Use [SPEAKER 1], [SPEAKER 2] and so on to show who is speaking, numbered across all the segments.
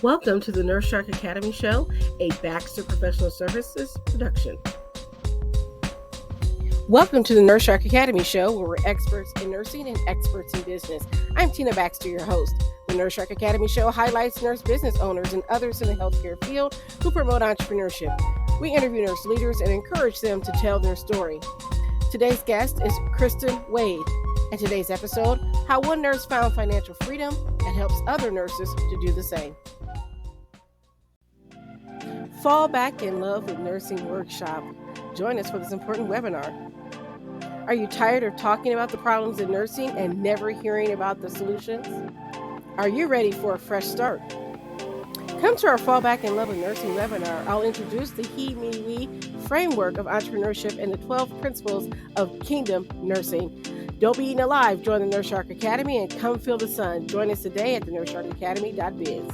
[SPEAKER 1] Welcome to the Nurse Shark Academy Show, a Baxter Professional Services production. Welcome to the Nurse Shark Academy Show, where we're experts in nursing and experts in business. I'm Tina Baxter, your host. The Nurse Shark Academy Show highlights nurse business owners and others in the healthcare field who promote entrepreneurship. We interview nurse leaders and encourage them to tell their story. Today's guest is Kristin Wade. And today's episode, how one nurse found financial freedom and helps other nurses to do the same. Fall Back in Love with Nursing Workshop. Join us for this important webinar. Are you tired of talking about the problems in nursing and never hearing about the solutions? Are you ready for a fresh start? Come to our Fall Back in Love with Nursing webinar. I'll introduce the He, Me, We framework of entrepreneurship and the 12 principles of kingdom nursing. Don't be eaten alive. Join the Nurse Shark Academy and come feel the sun. Join us today at the nursesharkacademy.biz.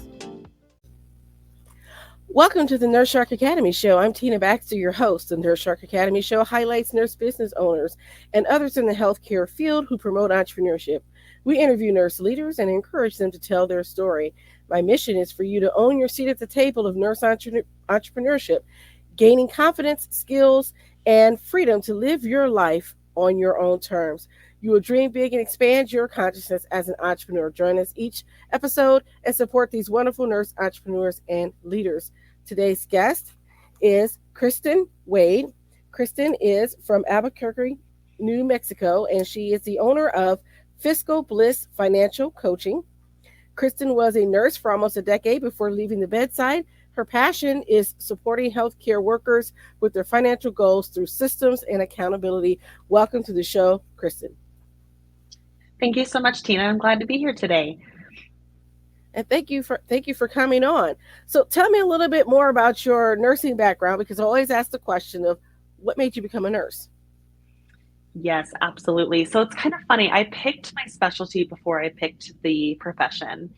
[SPEAKER 1] Welcome to the Nurse Shark Academy Show. I'm Tina Baxter, your host. The Nurse Shark Academy Show highlights nurse business owners and others in the healthcare field who promote entrepreneurship. We interview nurse leaders and encourage them to tell their story. My mission is for you to own your seat at the table of nurse entrepreneurship, gaining confidence, skills, and freedom to live your life on your own terms. You will dream big and expand your consciousness as an entrepreneur. Join us each episode and support these wonderful nurse entrepreneurs and leaders. Today's guest is Kristin Wade. Kristin is from Albuquerque, New Mexico, and she is the owner of Fiscal Bliss Financial Coaching. Kristin was a nurse for almost a decade before leaving the bedside. Her passion is supporting healthcare workers with their financial goals through systems and accountability. Welcome to the show, Kristin.
[SPEAKER 2] Thank you so much, Tina. I'm glad to be here today.
[SPEAKER 1] And thank you for coming on. So tell me a little bit more about your nursing background, because I always ask the question of what made you become a nurse?
[SPEAKER 2] Yes, absolutely. So it's kind of funny. I picked my specialty before I picked the profession.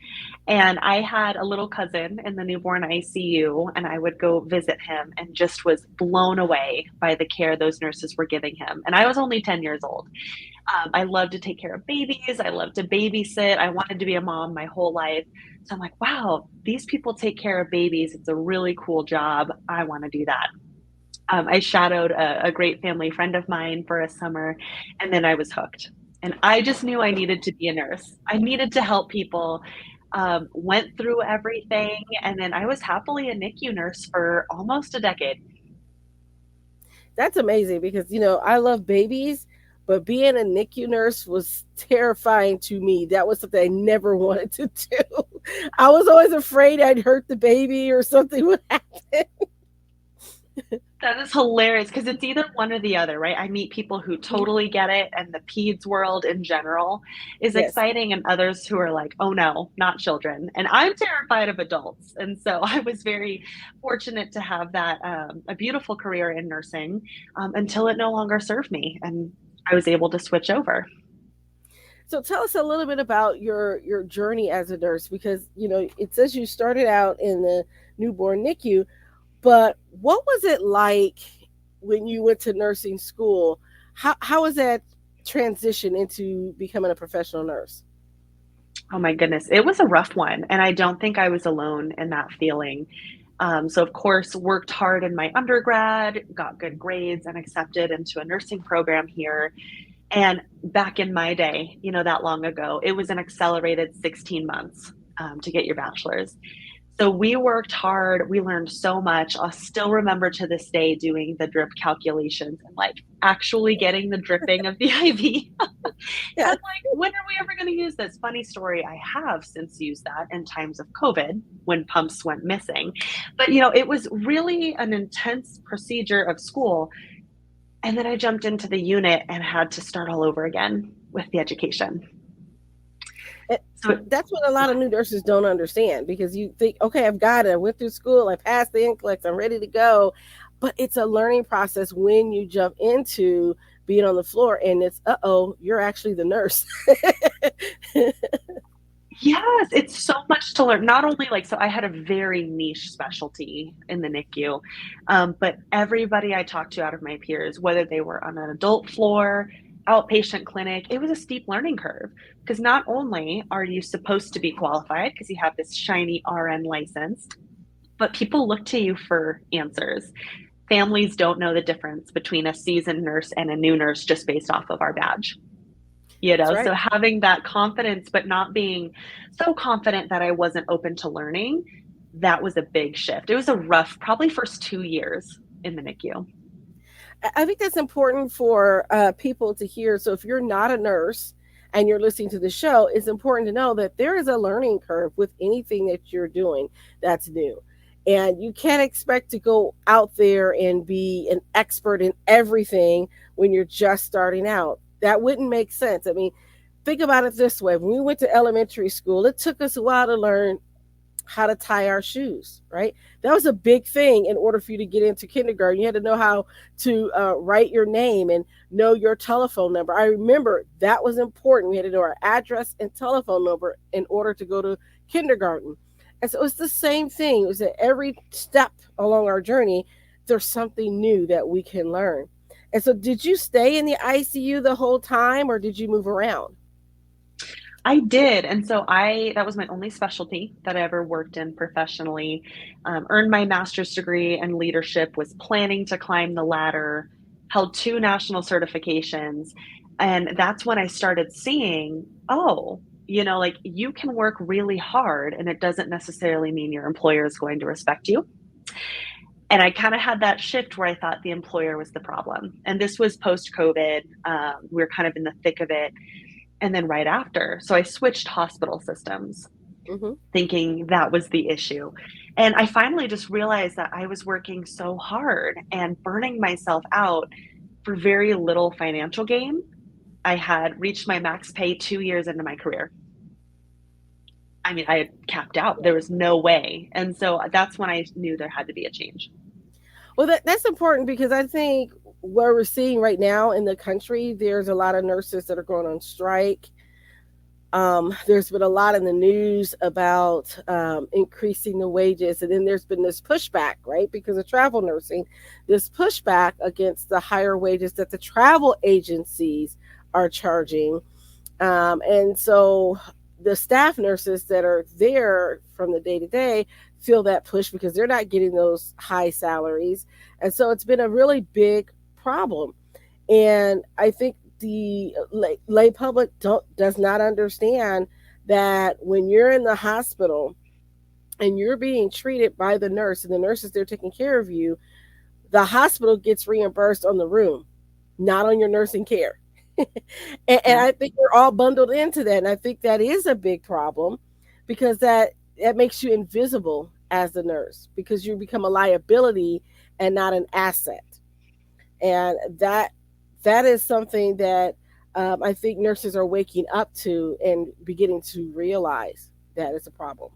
[SPEAKER 2] And I had a little cousin in the Newborn ICU, and I would go visit him and just was blown away by the care those nurses were giving him. And I was only 10 years old. I love to take care of babies. I love to babysit. I wanted to be a mom my whole life. So I'm like, wow, these people take care of babies. It's a really cool job. I want to do that. I shadowed a great family friend of mine for a summer, and then I was hooked. And I just knew I needed to be a nurse. I needed to help people, went through everything, and then I was happily a NICU nurse for almost a decade.
[SPEAKER 1] That's amazing because, I love babies, but being a NICU nurse was terrifying to me. That was something I never wanted to do. I was always afraid I'd hurt the baby or something would happen.
[SPEAKER 2] That is hilarious because it's either one or the other, right? I meet people who totally get it, and the peds world in general is exciting, and others who are like, oh no, not children. And I'm terrified of adults. And so I was very fortunate to have that, a beautiful career in nursing until it no longer served me. And I was able to switch over.
[SPEAKER 1] So tell us a little bit about your journey as a nurse, because, it says you started out in the newborn NICU, but what was it like when you went to nursing school? How was that transition into becoming a professional nurse?
[SPEAKER 2] Oh my goodness, it was a rough one. And I don't think I was alone in that feeling. So of course, worked hard in my undergrad, got good grades, and accepted into a nursing program here. And back in my day, that long ago, it was an accelerated 16 months to get your bachelor's. So we worked hard. We learned so much. I'll still remember to this day doing the drip calculations and actually getting the dripping of the IV. Yeah. I'm like, when are we ever going to use this? Funny story, I have since used that in times of COVID when pumps went missing. But, it was really an intense procedure of school. And then I jumped into the unit and had to start all over again with the education.
[SPEAKER 1] So that's what a lot of new nurses don't understand, because you think, okay, I've got it. I went through school. I passed the NCLEX. I'm ready to go. But it's a learning process when you jump into being on the floor and it's, you're actually the nurse.
[SPEAKER 2] Yes, it's so much to learn. Not only so I had a very niche specialty in the NICU, but everybody I talked to out of my peers, whether they were on an adult floor, outpatient clinic, it was a steep learning curve because not only are you supposed to be qualified because you have this shiny RN license, but people look to you for answers. Families don't know the difference between a seasoned nurse and a new nurse just based off of our badge.
[SPEAKER 1] That's right.
[SPEAKER 2] So having that confidence, but not being so confident that I wasn't open to learning, that was a big shift. It was a rough, probably first 2 years in the NICU.
[SPEAKER 1] I think that's important for people to hear. So if you're not a nurse and you're listening to the show, it's important to know that there is a learning curve with anything that you're doing that's new. And you can't expect to go out there and be an expert in everything when you're just starting out. That wouldn't make sense. I mean, think about it this way. When we went to elementary school, it took us a while to learn how to tie our shoes, right? That was a big thing in order for you to get into kindergarten. You had to know how to write your name and know your telephone number. I remember that was important. We had to know our address and telephone number in order to go to kindergarten. And so it's the same thing. It was that every step along our journey, there's something new that we can learn. And so did you stay in the ICU the whole time or did you move around?
[SPEAKER 2] I did. And so that was my only specialty that I ever worked in professionally. Earned my master's degree in leadership, was planning to climb the ladder, held 2 national certifications. And that's when I started seeing, oh, like you can work really hard and it doesn't necessarily mean your employer is going to respect you. And I kind of had that shift where I thought the employer was the problem. And this was post COVID. We were kind of in the thick of it. And then right after, so I switched hospital systems, thinking that was the issue. And I finally just realized that I was working so hard and burning myself out for very little financial gain. I had reached my max pay 2 years into my career. I mean, I had capped out. There was no way. And so that's when I knew there had to be a change.
[SPEAKER 1] Well, that's important because I think what we're seeing right now in the country, there's a lot of nurses that are going on strike. There's been a lot in the news about increasing the wages. And then there's been this pushback, right? Because of travel nursing, this pushback against the higher wages that the travel agencies are charging. And so the staff nurses that are there from the day to day feel that push because they're not getting those high salaries. And so it's been a really big problem. And I think the lay public does not understand that when you're in the hospital and you're being treated by the nurse and the nurse is there taking care of you, the hospital gets reimbursed on the room, not on your nursing care. And I think we're all bundled into that. And I think that is a big problem because that makes you invisible as a nurse because you become a liability and not an asset. And that is something that I think nurses are waking up to and beginning to realize that it's a problem.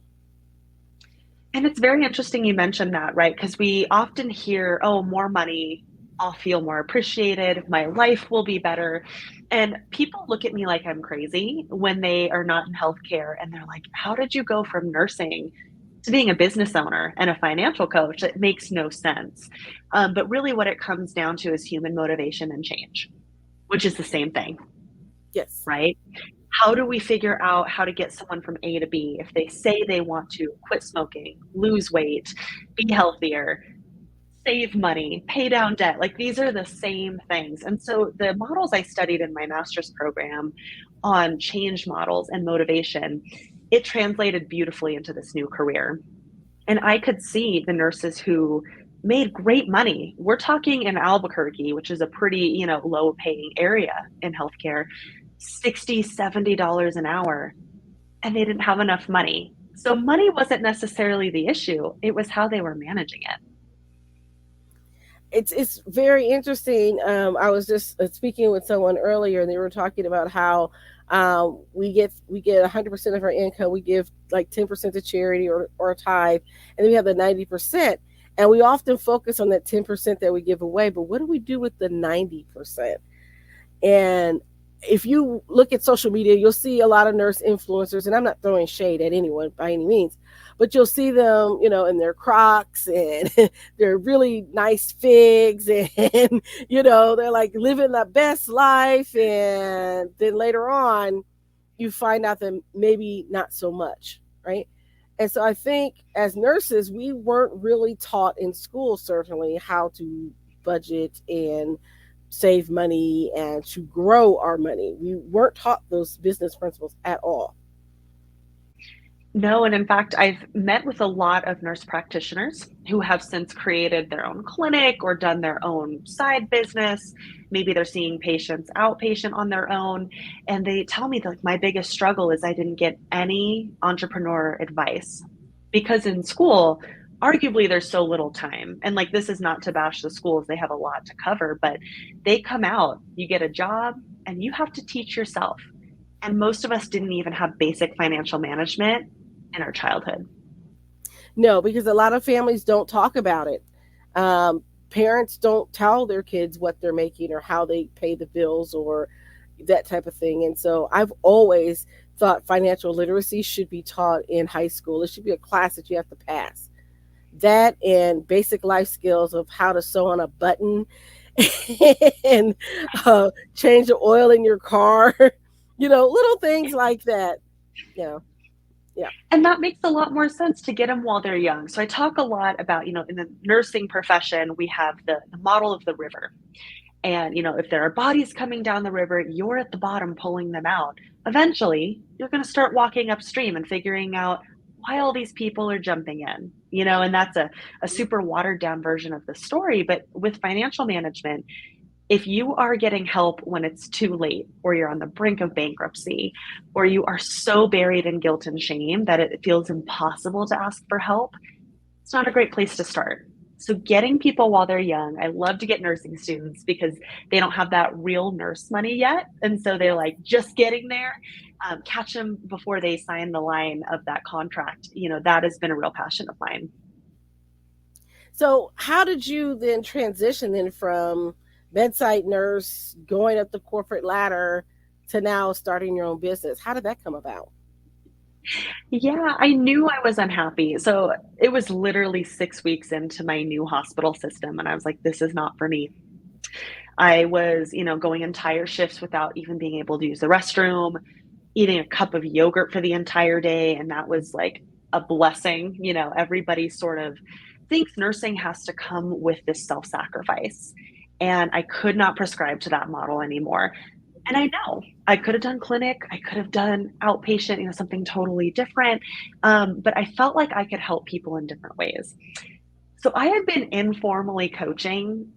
[SPEAKER 2] And it's very interesting you mentioned that, right? Because we often hear, oh, more money, I'll feel more appreciated, my life will be better. And people look at me like I'm crazy when they are not in healthcare. And they're like, how did you go from nursing to being a business owner and a financial coach? It makes no sense. But really what it comes down to is human motivation and change, which is the same thing.
[SPEAKER 1] Yes.
[SPEAKER 2] Right? How do we figure out how to get someone from A to B if they say they want to quit smoking, lose weight, be healthier, save money, pay down debt? Like these are the same things. And so the models I studied in my master's program on change models and motivation, it translated beautifully into this new career. And I could see the nurses who made great money. We're talking in Albuquerque, which is a pretty, low paying area in healthcare, $60, $70 an hour. And they didn't have enough money. So money wasn't necessarily the issue. It was how they were managing it.
[SPEAKER 1] It's very interesting. I was just speaking with someone earlier, and they were talking about how we get 100% of our income. We give like 10% to charity or a tithe, and then we have the 90%. And we often focus on that 10% that we give away, but what do we do with the 90%? And if you look at social media, you'll see a lot of nurse influencers, and I'm not throwing shade at anyone by any means, but you'll see them, in their Crocs and their really nice figs, and they're like living the best life, and then later on, you find out that maybe not so much, right? And so I think as nurses, we weren't really taught in school, certainly, how to budget and save money and to grow our money. We weren't taught those business principles at all.
[SPEAKER 2] No, and in fact, I've met with a lot of nurse practitioners who have since created their own clinic or done their own side business. Maybe they're seeing patients outpatient on their own. And they tell me that like, my biggest struggle is I didn't get any entrepreneur advice because in school, arguably there's so little time. And like, this is not to bash the schools, they have a lot to cover, but they come out, you get a job, and you have to teach yourself. And most of us didn't even have basic financial management in our childhood.
[SPEAKER 1] No, because a lot of families don't talk about it. Parents don't tell their kids what they're making or how they pay the bills or that type of thing. And so I've always thought financial literacy should be taught in high school. It should be a class that you have to pass. That and basic life skills of how to sew on a button and change the oil in your car, little things like that. Yeah. Yeah.
[SPEAKER 2] And that makes a lot more sense to get them while they're young. So I talk a lot about, in the nursing profession, we have the model of the river. And, if there are bodies coming down the river, you're at the bottom pulling them out. Eventually, you're going to start walking upstream and figuring out why all these people are jumping in, and that's a super watered down version of the story. But with financial management, if you are getting help when it's too late, or you're on the brink of bankruptcy, or you are so buried in guilt and shame that it feels impossible to ask for help, it's not a great place to start. So getting people while they're young, I love to get nursing students because they don't have that real nurse money yet. And so they're like just getting there, catch them before they sign the line of that contract. That has been a real passion of mine.
[SPEAKER 1] So how did you then transition then from bedside nurse going up the corporate ladder to now starting your own business? How did that come about?
[SPEAKER 2] Yeah, I knew I was unhappy. So it was literally 6 weeks into my new hospital system. And I was like, this is not for me. I was, going entire shifts without even being able to use the restroom, eating a cup of yogurt for the entire day. And that was like a blessing. Everybody sort of thinks nursing has to come with this self sacrifice. And I could not prescribe to that model anymore. And I know I could have done clinic, I could have done outpatient, something totally different. But I felt like I could help people in different ways. So I had been informally coaching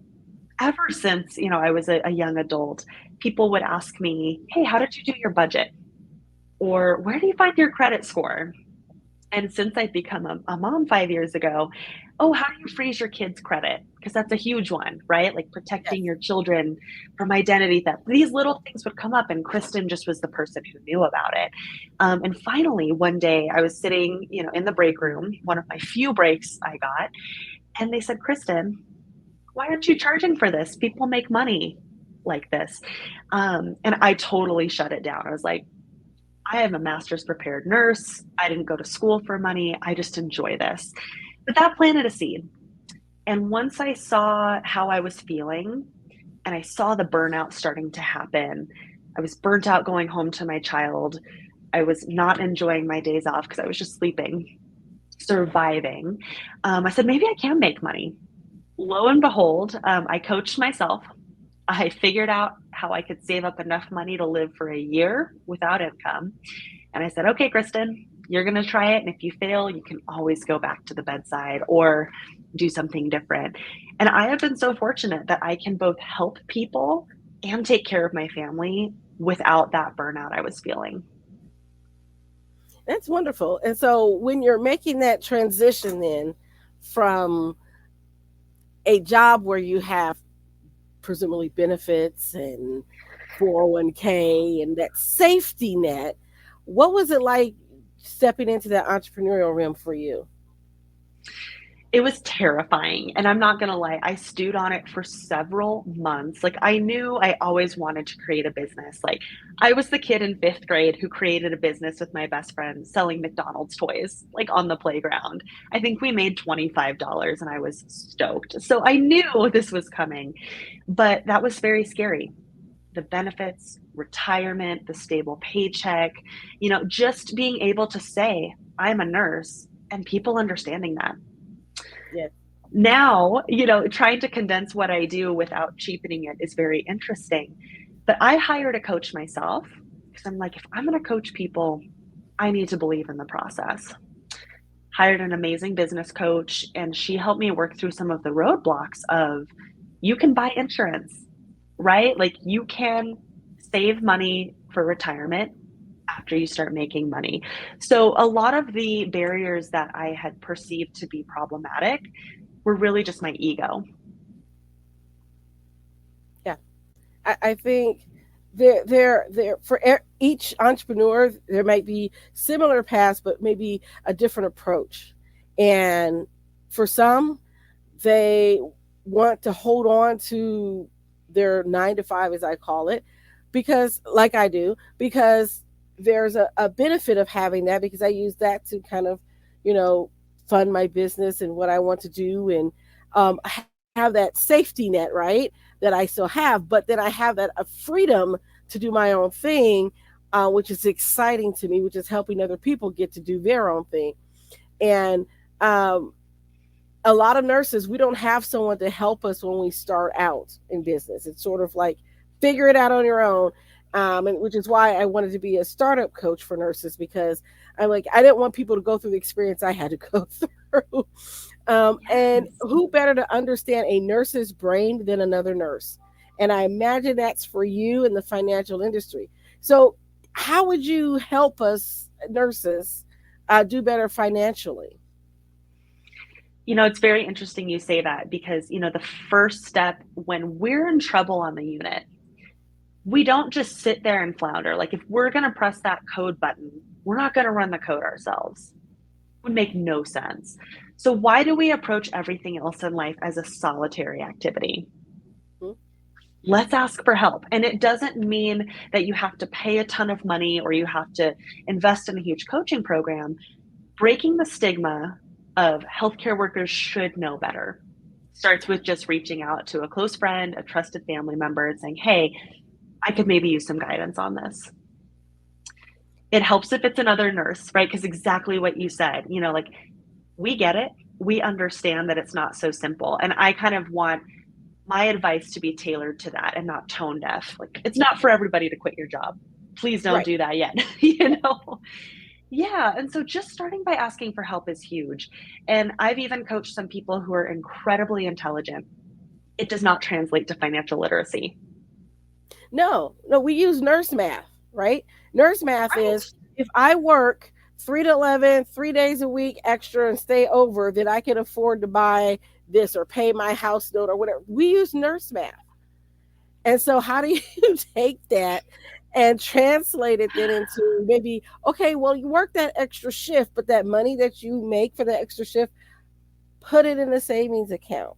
[SPEAKER 2] ever since, I was a young adult. People would ask me, hey, how did you do your budget? Or where do you find your credit score? And since I've become a mom 5 years ago, oh, how do you freeze your kids' credit? Because that's a huge one, right? Like
[SPEAKER 1] Yes.
[SPEAKER 2] protecting your children from identity theft. These little things would come up, and Kristin just was the person who knew about it. And finally, one day I was sitting, in the break room, one of my few breaks I got, and they said, Kristin, why aren't you charging for this? People make money like this. And I totally shut it down. I was like, I am a master's prepared nurse. I didn't go to school for money. I just enjoy this. But that planted a seed. And once I saw how I was feeling and I saw the burnout starting to happen, I was burnt out going home to my child. I was not enjoying my days off because I was just sleeping, surviving. I said, maybe I can make money. Lo and behold, I coached myself. I figured out how I could save up enough money to live for a year without income. And I said, okay, Kristin, you're going to try it. And if you fail, you can always go back to the bedside or do something different. And I have been so fortunate that I can both help people and take care of my family without that burnout I was feeling.
[SPEAKER 1] That's wonderful. And so when you're making that transition then from a job where you have presumably benefits and 401k and that safety net, what was it like stepping into that entrepreneurial realm for you?
[SPEAKER 2] It was terrifying. And I'm not going to lie, I stewed on it for several months. Like, I knew I always wanted to create a business. Like, I was the kid in fifth grade who created a business with my best friend selling McDonald's toys, like on the playground. I think we made $25 and I was stoked. So I knew this was coming, but that was very scary. The benefits, retirement, the stable paycheck, just being able to say, I'm a nurse, and people understanding that.
[SPEAKER 1] Yeah.
[SPEAKER 2] Now, trying to condense what I do without cheapening it is very interesting. But I hired a coach myself because I'm like, if I'm going to coach people, I need to believe in the process. Hired an amazing business coach, and she helped me work through some of the roadblocks of, you can buy insurance, right? Like, you can save money for retirement after you start making money. So a lot of the barriers that I had perceived to be problematic were really just my ego.
[SPEAKER 1] Yeah. I think there for each entrepreneur, there might be similar paths, but maybe a different approach. And for some, they want to hold on to their 9 to 5, as I call it, because, like I do, because there's a benefit of having that, because I use that to kind of, fund my business and what I want to do, and have that safety net, right? That I still have, but then I have that freedom to do my own thing, which is exciting to me, which is helping other people get to do their own thing. And a lot of nurses, we don't have someone to help us when we start out in business. It's sort of like figure it out on your own. And which is why I wanted to be a startup coach for nurses, because I didn't want people to go through the experience I had to go through. And who better to understand a nurse's brain than another nurse? And I imagine that's for you in the financial industry. So how would you help us nurses do better financially?
[SPEAKER 2] It's very interesting you say that, because, the first step when we're in trouble on the unit, we don't just sit there and flounder. Like, if we're going to press that code button, we're not going to run the code ourselves. It would make no sense. So why do we approach everything else in life as a solitary activity?
[SPEAKER 1] Hmm?
[SPEAKER 2] Let's ask for help. And it doesn't mean that you have to pay a ton of money or you have to invest in a huge coaching program. Breaking the stigma of healthcare workers should know better starts with just reaching out to a close friend, a trusted family member, and saying, hey, I could maybe use some guidance on this. It helps if it's another nurse, right? Because exactly what you said, like, we get it. We understand that it's not so simple. And I kind of want my advice to be tailored to that and not tone deaf. Like, it's not for everybody to quit your job. Please don't
[SPEAKER 1] Right.
[SPEAKER 2] do that yet. Yeah. And so just starting by asking for help is huge. And I've even coached some people who are incredibly intelligent. It does not translate to financial literacy.
[SPEAKER 1] No, we use nurse math, right? Nurse math
[SPEAKER 2] Right.
[SPEAKER 1] is, if I work 3 to 11, 3 days a week extra and stay over, then I can afford to buy this or pay my house note or whatever. We use nurse math. And so, how do you take that and translate it then into maybe, okay, well, you work that extra shift, but that money that you make for the extra shift, put it in a savings account,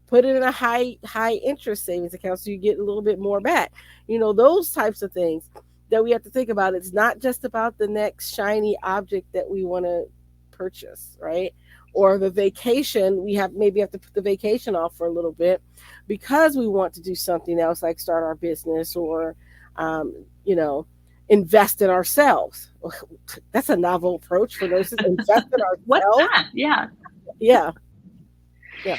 [SPEAKER 1] put it in a high interest savings account, so you get a little bit more back. Those types of things that we have to think about. It's not just about the next shiny object that we want to purchase, right? Or the vacation, we maybe have to put the vacation off for a little bit because we want to do something else, like start our business, or um, you know invest in ourselves. That's a novel approach for nurses. Invest in
[SPEAKER 2] What's
[SPEAKER 1] ourselves.
[SPEAKER 2] that? Yeah.
[SPEAKER 1] Yeah. Yeah.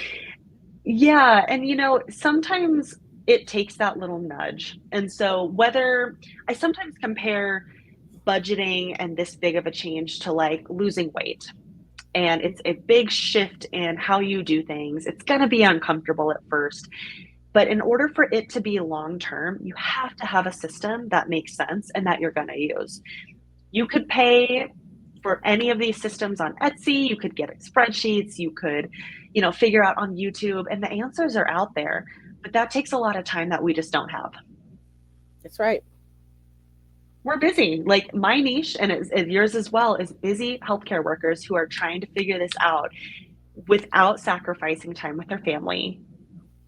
[SPEAKER 2] Yeah. And, sometimes it takes that little nudge. And so whether I sometimes compare budgeting and this big of a change to like losing weight. And it's a big shift in how you do things. It's going to be uncomfortable at first. But in order for it to be long term, you have to have a system that makes sense and that you're going to use. You could pay for any of these systems on Etsy. You could get spreadsheets. You could, figure out on YouTube, and the answers are out there. But that takes a lot of time that we just don't have.
[SPEAKER 1] That's right.
[SPEAKER 2] We're busy. Like, my niche, and yours as well, is busy healthcare workers who are trying to figure this out. without sacrificing time with their family,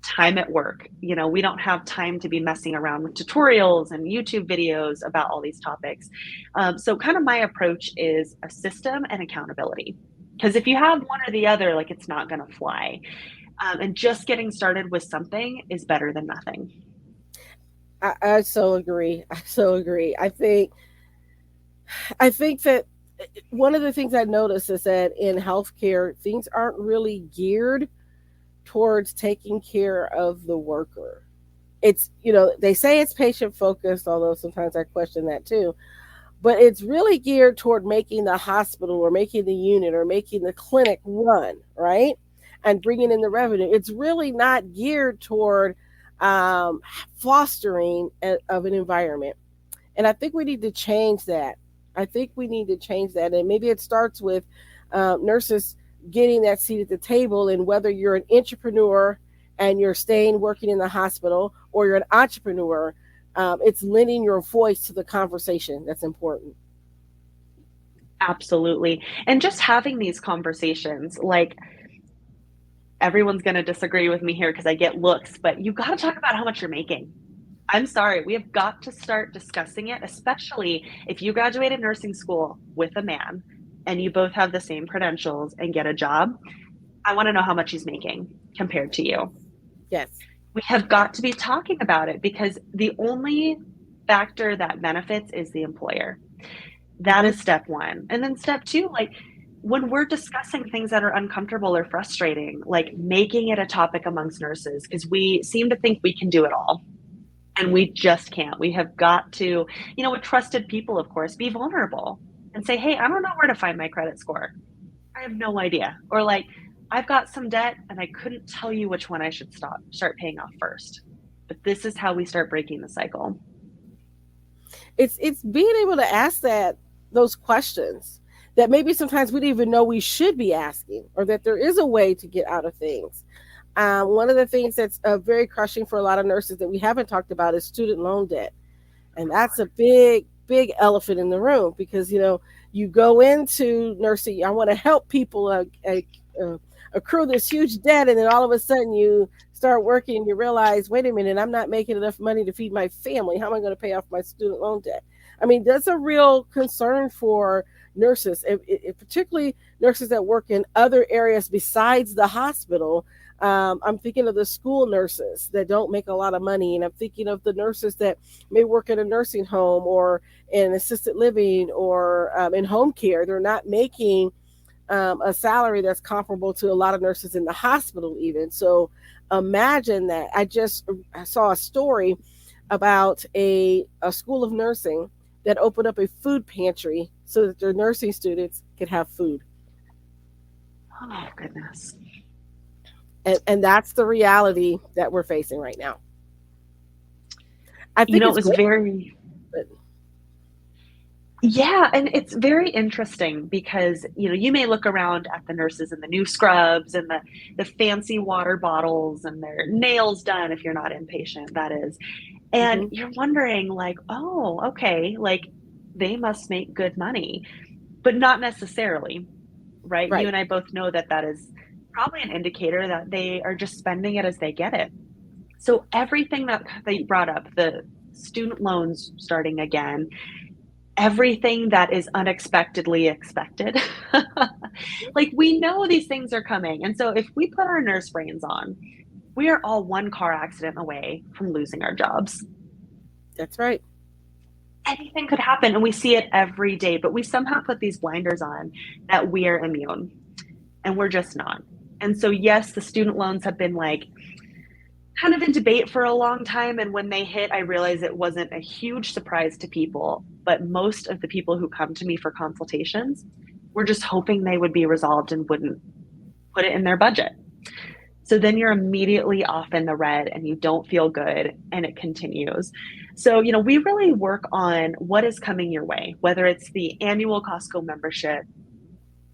[SPEAKER 2] time at work. We don't have time to be messing around with tutorials and YouTube videos about all these topics. So kind of my approach is a system and accountability. Because if you have one or the other, like, it's not going to fly. And just getting started with something is better than nothing.
[SPEAKER 1] I so agree. I so agree. I think that one of the things I noticed is that in healthcare, things aren't really geared towards taking care of the worker. It's, they say it's patient focused, although sometimes I question that too. But it's really geared toward making the hospital or making the unit or making the clinic run, right? And bringing in the revenue. It's really not geared toward fostering of an environment. And I think we need to change that. I think we need to change that. And maybe it starts with nurses getting that seat at the table. And whether you're an entrepreneur and you're staying working in the hospital, or you're an entrepreneur, it's lending your voice to the conversation that's important.
[SPEAKER 2] Absolutely. And just having these conversations, like, everyone's going to disagree with me here because I get looks, but you got to talk about how much you're making. I'm sorry, we have got to start discussing it, especially if you graduated nursing school with a man and you both have the same credentials and get a job. I want to know how much he's making compared to you.
[SPEAKER 1] Yes.
[SPEAKER 2] We have got to be talking about it, because the only factor that benefits is the employer. That is step one. And then step two, like, when we're discussing things that are uncomfortable or frustrating, like, making it a topic amongst nurses, because we seem to think we can do it all. And we just can't. We have got to, with trusted people, of course, be vulnerable and say, hey, I don't know where to find my credit score. I have no idea. Or, like, I've got some debt and I couldn't tell you which one I should start paying off first. But this is how we start breaking the cycle.
[SPEAKER 1] It's being able to ask those questions that maybe sometimes we didn't even know we should be asking, or that there is a way to get out of things. One of the things that's very crushing for a lot of nurses that we haven't talked about is student loan debt. And that's a big, big elephant in the room, because, you go into nursing, I want to help people accrue this huge debt. And then all of a sudden you start working and you realize, wait a minute, I'm not making enough money to feed my family. How am I going to pay off my student loan debt? I mean, that's a real concern for nurses, particularly nurses that work in other areas besides the hospital. I'm thinking of the school nurses that don't make a lot of money. And I'm thinking of the nurses that may work in a nursing home or in assisted living or in home care. They're not making a salary that's comparable to a lot of nurses in the hospital even. So imagine that. I saw a story about a school of nursing that opened up a food pantry so that their nursing students could have food.
[SPEAKER 2] Oh, goodness.
[SPEAKER 1] And that's the reality that we're facing right now. I think
[SPEAKER 2] it was very, yeah, and it's very interesting because, you may look around at the nurses in the new scrubs and the fancy water bottles and their nails done, if you're not inpatient, that is. And you're wondering, like, oh, okay, like, they must make good money, but not necessarily, right? You and I both know that is probably an indicator that they are just spending it as they get it. So everything that you brought up, the student loans starting again, everything that is unexpectedly expected, like, we know these things are coming. And so if we put our nurse brains on, we are all one car accident away from losing our jobs.
[SPEAKER 1] That's right.
[SPEAKER 2] Anything could happen, and we see it every day, but we somehow put these blinders on that we are immune, and we're just not. And so, yes, the student loans have been, like, kind of in debate for a long time. And when they hit, I realized it wasn't a huge surprise to people, but most of the people who come to me for consultations were just hoping they would be resolved and wouldn't put it in their budget. So then you're immediately off in the red and you don't feel good, and it continues. So, we really work on what is coming your way, whether it's the annual Costco membership,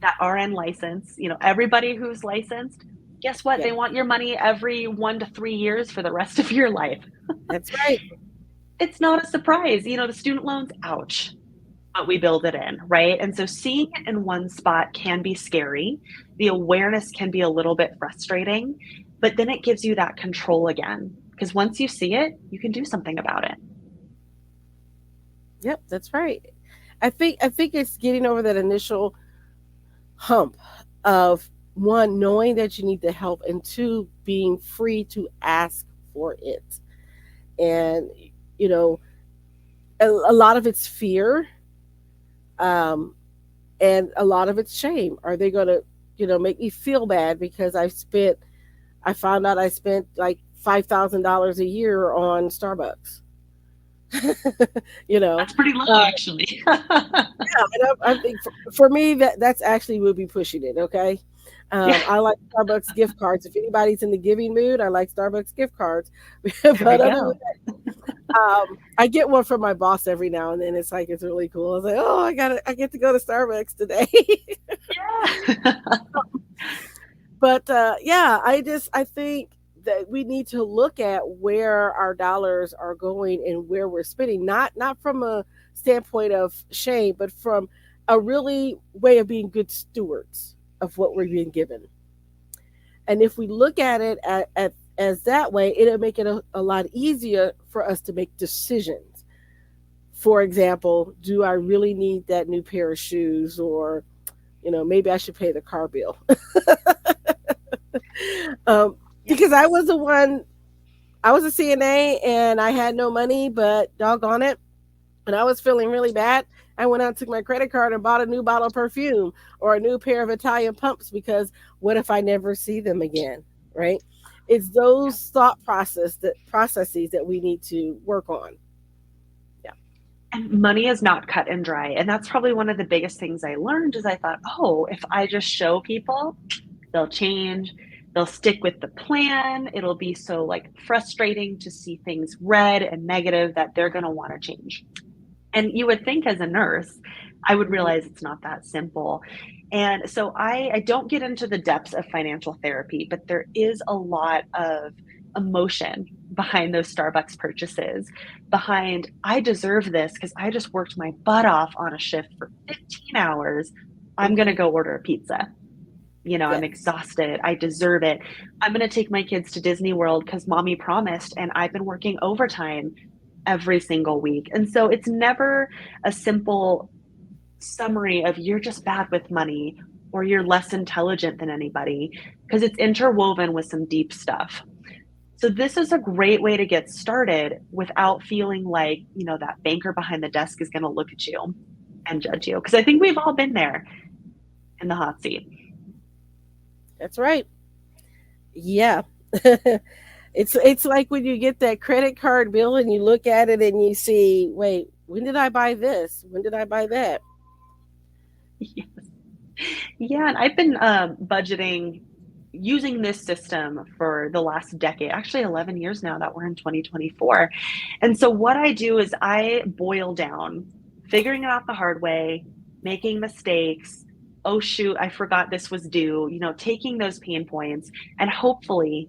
[SPEAKER 2] that RN license, everybody who's licensed, guess what? Yeah. They want your money every 1 to 3 years for the rest of your life.
[SPEAKER 1] That's right.
[SPEAKER 2] It's not a surprise. The student loans, ouch. but we build it in, right? And so seeing it in one spot can be scary. The awareness can be a little bit frustrating, but then it gives you that control again. Because once you see it, you can do something about it.
[SPEAKER 1] Yep, that's right. I think it's getting over that initial hump of one, knowing that you need the help, and two, being free to ask for it. And you know, a lot of it's fear, um, and a lot of it's shame. Are they going to, make me feel bad because I found out I spent like $5,000 a year on Starbucks. you know,
[SPEAKER 2] That's pretty low,
[SPEAKER 1] uh,
[SPEAKER 2] actually.
[SPEAKER 1] yeah, and I think for me that's actually would be pushing it. Okay,
[SPEAKER 2] Yeah,
[SPEAKER 1] I like Starbucks gift cards. If anybody's in the giving mood, I like Starbucks gift cards.
[SPEAKER 2] there we
[SPEAKER 1] But other than
[SPEAKER 2] go.
[SPEAKER 1] I get one from my boss every now and then. It's like it's really cool. I was like, oh, I get to go to Starbucks today.
[SPEAKER 2] Yeah.
[SPEAKER 1] But yeah, I think that we need to look at where our dollars are going and where we're spending, not from a standpoint of shame, but from a really way of being good stewards of what we're being given. And if we look at it as that way, it'll make it a lot easier for us to make decisions. For example, do I really need that new pair of shoes, or maybe I should pay the car bill? Because I
[SPEAKER 2] Yes.
[SPEAKER 1] was the one, I was a CNA and I had no money, but doggone it, and I was feeling really bad. I went out, took my credit card, and bought a new bottle of perfume or a new pair of Italian pumps, because what if I never see them again? Right? It's
[SPEAKER 2] Yeah.
[SPEAKER 1] those processes that we need to work on. Yeah.
[SPEAKER 2] And money is not cut and dry. And that's probably one of the biggest things I learned is I thought, oh, if I just show people, they'll change, they'll stick with the plan. It'll be so like frustrating to see things red and negative that they're going to want to change. And you would think as a nurse, I would
[SPEAKER 1] Mhm.
[SPEAKER 2] realize it's not that simple. And so I don't get into the depths of financial therapy, but there is a lot of emotion behind those Starbucks purchases, behind I deserve this because I just worked my butt off on a shift for 15 hours. I'm going to
[SPEAKER 1] Mhm.
[SPEAKER 2] go order a pizza. I'm
[SPEAKER 1] Yes.
[SPEAKER 2] exhausted. I deserve it. I'm going to take my kids to Disney World because mommy promised, and I've been working overtime every single week. And so it's never a simple summary of you're just bad with money or you're less intelligent than anybody, because it's interwoven with some deep stuff. So this is a great way to get started without feeling like, that banker behind the desk is going to look at you and judge you. Because I think we've all been there in the hot seat.
[SPEAKER 1] That's right. Yeah. It's like when you get that credit card bill and you look at it and you see, wait, when did I buy this? When did I buy that?
[SPEAKER 2] Yes. Yeah, and I've been budgeting using this system for the last decade, actually 11 years now that we're in 2024. And so what I do is I boil down figuring it out the hard way, making mistakes. Oh, shoot, I forgot this was due, taking those pain points and hopefully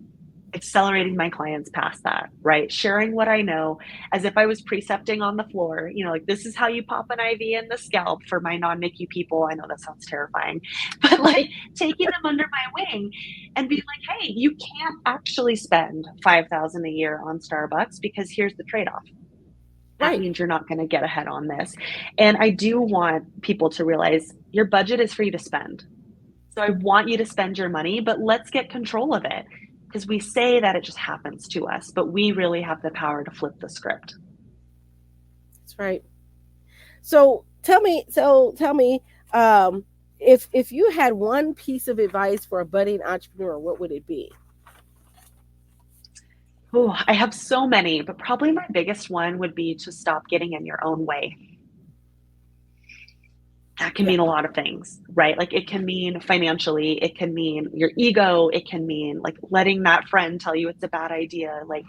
[SPEAKER 2] accelerating my clients past that, right? Sharing what I know as if I was precepting on the floor, like this is how you pop an IV in the scalp for my non-NICU people. I know that sounds terrifying, but like taking them under my wing and being like, hey, you can't actually spend 5,000 a year on Starbucks because here's the trade-off. That
[SPEAKER 1] Right.
[SPEAKER 2] means you're not going to get ahead on this. And I do want people to realize your budget is for you to spend. So I want you to spend your money, but let's get control of it because we say that it just happens to us, but we really have the power to flip the script.
[SPEAKER 1] That's right. So tell me, um, if you had one piece of advice for a budding entrepreneur, what would it be?
[SPEAKER 2] Oh, I have so many, but probably my biggest one would be to stop getting in your own way. That can
[SPEAKER 1] Yeah.
[SPEAKER 2] mean a lot of things, right? Like it can mean financially, it can mean your ego, it can mean like letting that friend tell you it's a bad idea. Like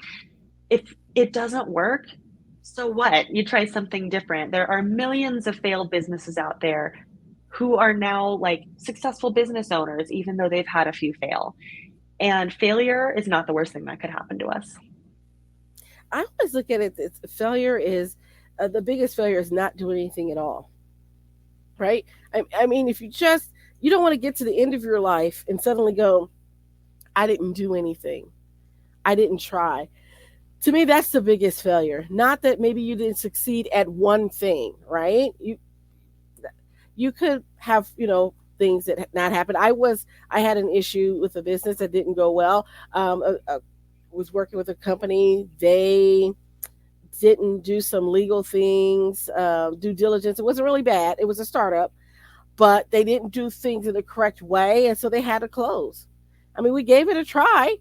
[SPEAKER 2] if it doesn't work, so what? You try something different. There are millions of failed businesses out there who are now like successful business owners, even though they've had a few fail. And failure is not the worst thing that could happen to us.
[SPEAKER 1] I always look at it. It's failure is the biggest failure is not doing anything at all. right? I mean, if you don't want to get to the end of your life and suddenly go, I didn't do anything. I didn't try. To me, that's the biggest failure. Not that maybe you didn't succeed at one thing, right? You could have, things that not happened. I had an issue with a business that didn't go well. Was working with a company. They didn't do some legal things, due diligence. It wasn't really bad. It was a startup, but they didn't do things in the correct way, and so they had to close. I mean, we gave it a try,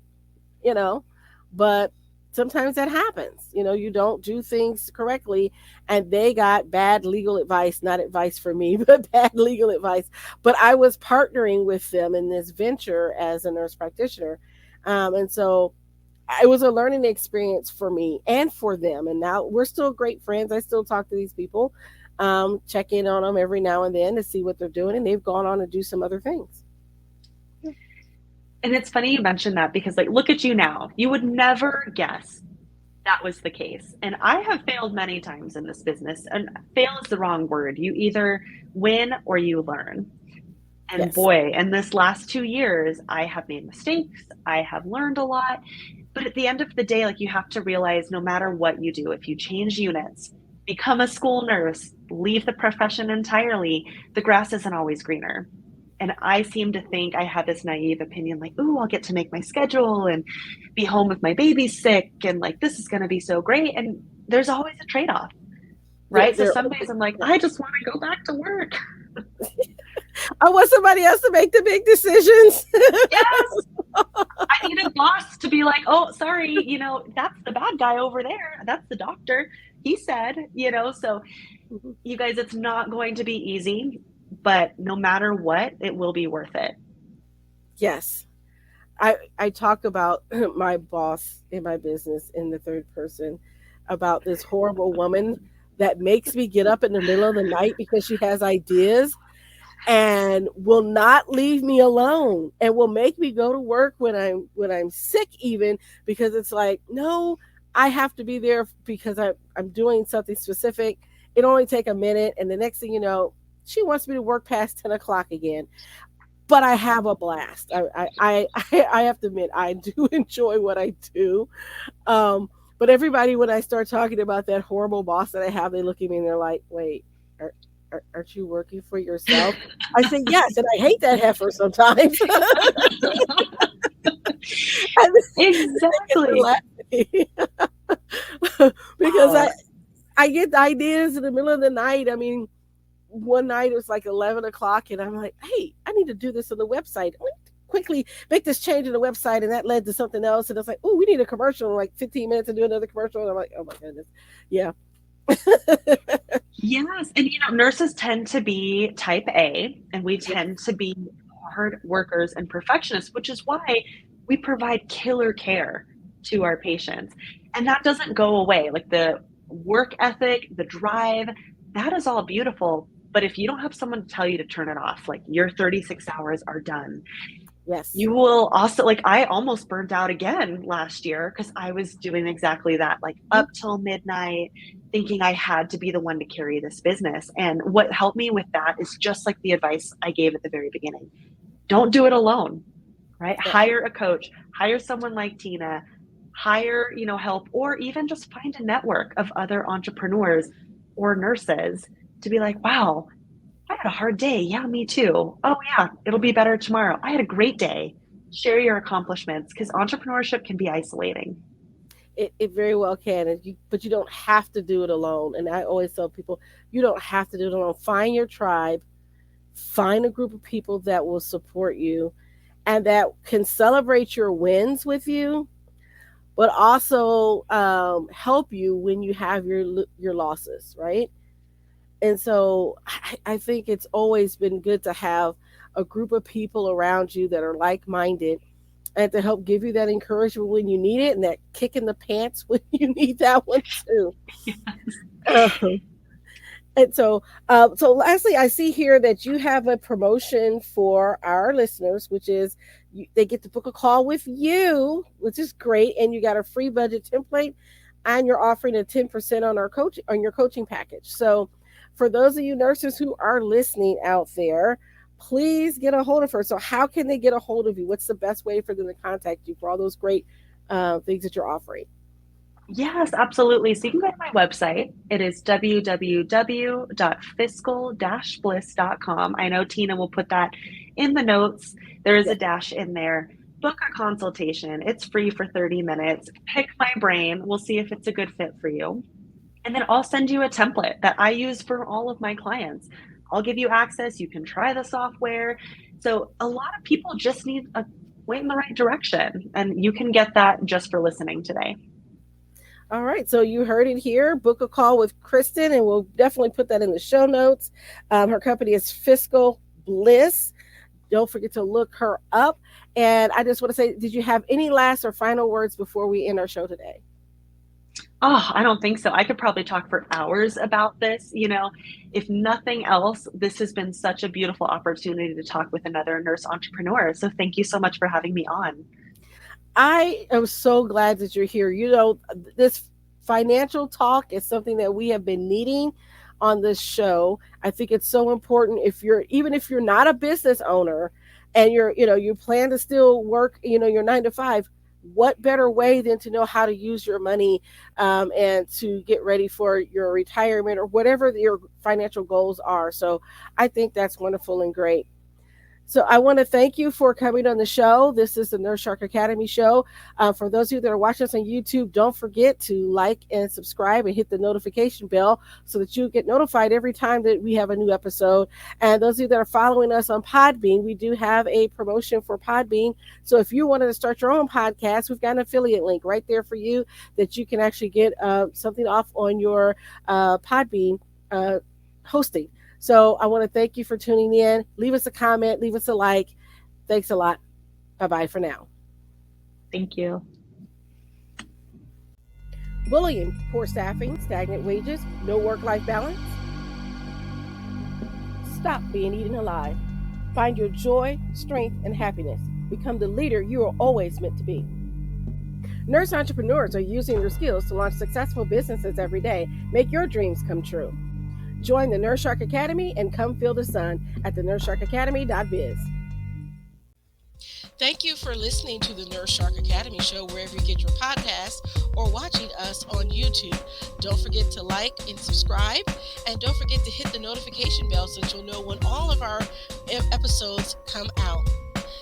[SPEAKER 1] you know, but sometimes that happens. You don't do things correctly, and they got bad legal advice, not advice for me, but bad legal advice. But I was partnering with them in this venture as a nurse practitioner. And so it was a learning experience for me and for them. And now we're still great friends. I still talk to these people, check in on them every now and then to see what they're doing. And they've gone on to do some other things.
[SPEAKER 2] And it's funny you mentioned that because, like, look at you now. You would never guess that was the case. And I have failed many times in this business. And fail is the wrong word. You either win or you learn. And
[SPEAKER 1] Yes.
[SPEAKER 2] boy, in this last 2 years, I have made mistakes. I have learned a lot. But at the end of the day, like, you have to realize no matter what you do, if you change units, become a school nurse, leave the profession entirely, the grass isn't always greener. And I seem to think I had this naive opinion, like, ooh, I'll get to make my schedule and be home if my baby's sick. And like, this is going to be so great. And there's always a trade off, right? So
[SPEAKER 1] They're
[SPEAKER 2] some days I'm like, I just want to go back to work.
[SPEAKER 1] I want somebody else to make the big decisions.
[SPEAKER 2] Yes. I need a boss to be like, oh, sorry, that's the bad guy over there. That's the doctor. He said, so you guys, it's not going to be easy, but no matter what, it will be worth it.
[SPEAKER 1] Yes. I talk about my boss in my business in the third person, about this horrible woman that makes me get up in the middle of the night because she has ideas and will not leave me alone and will make me go to work when I'm sick, even, because it's like, no, I have to be there because I'm doing something specific. It only take a minute, and the next thing you know, she wants me to work past 10 o'clock again. But I have a blast. I have to admit, I do enjoy what I do. But everybody, when I start talking about that horrible boss that I have, they look at me and they're like, wait, are, aren't you working for yourself? I say, yes, and I hate that heifer sometimes. And they're
[SPEAKER 2] Exactly.
[SPEAKER 1] laughing. Because
[SPEAKER 2] Wow.
[SPEAKER 1] I get ideas in the middle of the night. I mean, one night it was like 11 o'clock, and I'm like, hey, I need to do this on the website. Quickly make this change in the website, and that led to something else. And it's like, oh, we need a commercial in like 15 minutes to do another commercial. And I'm like, oh my goodness. Yeah.
[SPEAKER 2] Yes. And, nurses tend to be type A, and we tend to be hard workers and perfectionists, which is why we provide killer care to our patients. And that doesn't go away. Like, the work ethic, the drive, that is all beautiful. But if you don't have someone to tell you to turn it off, like, your 36 hours are done,
[SPEAKER 1] Yes.
[SPEAKER 2] you will also, like, I almost burned out again last year because I was doing exactly that, like, up till midnight, thinking I had to be the one to carry this business. And what helped me with that is just like the advice I gave at the very beginning. Don't do it alone, right?
[SPEAKER 1] Yeah.
[SPEAKER 2] Hire a coach, hire someone like Tina, hire, help, or even just find a network of other entrepreneurs or nurses to be like, wow, I had a hard day. Yeah, me too. Oh, yeah, it'll be better tomorrow. I had a great day. Share your accomplishments, because entrepreneurship can be isolating.
[SPEAKER 1] It very well can, but you don't have to do it alone. And I always tell people, you don't have to do it alone. Find your tribe, find a group of people that will support you and that can celebrate your wins with you, but also help you when you have your losses, right? And so I think it's always been good to have a group of people around you that are like minded and to help give you that encouragement when you need it and that kick in the pants when you need that one too. Um, and so lastly, I see here that you have a promotion for our listeners, which is they get to book a call with you, which is great, and you got a free budget template, and you're offering a 10% on our coach on your coaching package. So For those of you nurses who are listening out there, please get a hold of her. So, how can they get a hold of you? What's the best way for them to contact you for all those great things that you're offering?
[SPEAKER 2] Yes, absolutely. So you can go to my website. It is www.fiscal-bliss.com. I know Tina will put that in the notes. There is a
[SPEAKER 1] Yes.
[SPEAKER 2] dash in there. Book a consultation. It's free for 30 minutes. Pick my brain. We'll see if it's a good fit for you. And then I'll send you a template that I use for all of my clients. I'll give you access. You can try the software. So a lot of people just need a point in the right direction. And you can get that just for listening today.
[SPEAKER 1] All right, so you heard it here. Book a call with Kristin, and we'll definitely put that in the show notes. Her company is Fiscal Bliss. Don't forget to look her up. And I just want to say, did you have any last or final words before we end our show today?
[SPEAKER 2] Oh, I don't think so. I could probably talk for hours about this. If nothing else, this has been such a beautiful opportunity to talk with another nurse entrepreneur. So thank you so much for having me on.
[SPEAKER 1] I am so glad that you're here. This financial talk is something that we have been needing on this show. I think it's so important even if you're not a business owner and you plan to still work, your 9 to 5, what better way than to know how to use your money and to get ready for your retirement or whatever your financial goals are. So I think that's wonderful and great. So I want to thank you for coming on the show. This is the Nurse Shark Academy show. For those of you that are watching us on YouTube, don't forget to like and subscribe and hit the notification bell so that you get notified every time that we have a new episode. And those of you that are following us on Podbean, we do have a promotion for Podbean. So if you wanted to start your own podcast, we've got an affiliate link right there for you that you can actually get something off on your Podbean hosting. So I want to thank you for tuning in. Leave us a comment, leave us a like. Thanks a lot. Bye-bye for now.
[SPEAKER 2] Thank you.
[SPEAKER 1] Bullying, poor staffing, stagnant wages, no work-life balance. Stop being eaten alive. Find your joy, strength, and happiness. Become the leader you are always meant to be. Nurse entrepreneurs are using their skills to launch successful businesses every day. Make your dreams come true. Join the Nurse Shark Academy and come feel the sun at thenurssharkacademy.biz. Thank you for listening to the Nurse Shark Academy show wherever you get your podcasts or watching us on YouTube. Don't forget to like and subscribe, and don't forget to hit the notification bell so that you'll know when all of our episodes come out.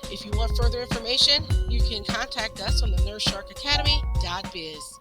[SPEAKER 1] If you want further information, you can contact us on the thenurssharkacademy.biz.